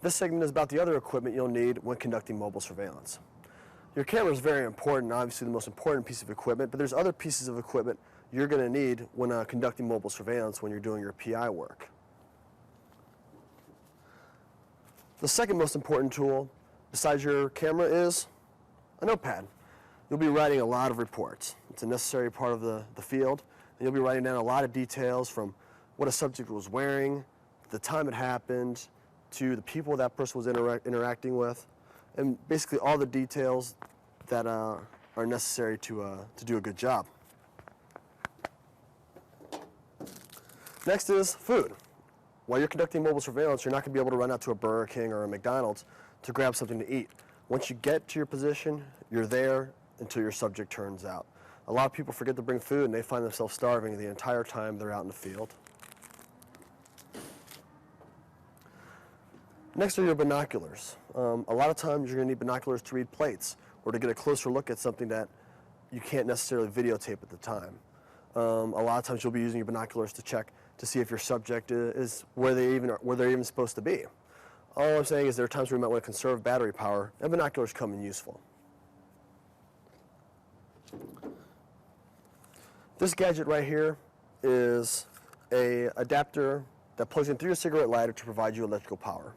This segment is about the other equipment you'll need when conducting mobile surveillance. Your camera is very important, obviously the most important piece of equipment, but there's other pieces of equipment you're going to need when conducting mobile surveillance when you're doing your PI work. The second most important tool besides your camera is a notepad. You'll be writing a lot of reports. It's a necessary part of the field, and you'll be writing down a lot of details from what a subject was wearing, the time it happened, to the people that person was interacting with, and basically all the details that are necessary to do a good job. Next is food. While you're conducting mobile surveillance, you're not going to be able to run out to a Burger King or a McDonald's to grab something to eat. Once you get to your position, you're there until your subject turns out. A lot of people forget to bring food and they find themselves starving the entire time they're out in the field. Next are your binoculars. A lot of times you're going to need binoculars to read plates or to get a closer look at something that you can't necessarily videotape at the time. A lot of times you'll be using your binoculars to check to see if your subject is where they're even supposed to be. All I'm saying is there are times where you might want to conserve battery power, and binoculars come in useful. This gadget right here is an adapter that plugs in through your cigarette lighter to provide you electrical power.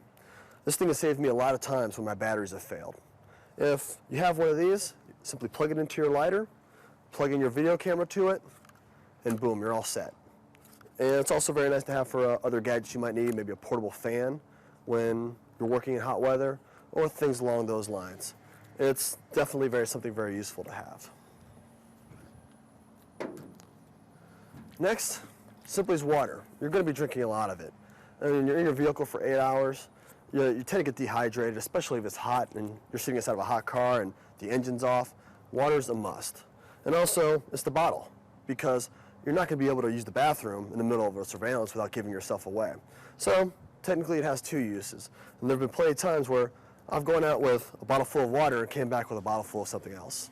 This thing has saved me a lot of times when my batteries have failed. If you have one of these, simply plug it into your lighter, plug in your video camera to it, and boom, you're all set. And it's also very nice to have for other gadgets you might need, maybe a portable fan when you're working in hot weather, or things along those lines. It's definitely something very useful to have. Next, simply is water. You're going to be drinking a lot of it. I mean, you're in your vehicle for 8 hours. You tend to get dehydrated, especially if it's hot and you're sitting inside of a hot car and the engine's off. Water's a must. And also, it's the bottle, because you're not going to be able to use the bathroom in the middle of a surveillance without giving yourself away. So, technically it has two uses. And there have been plenty of times where I've gone out with a bottle full of water and came back with a bottle full of something else.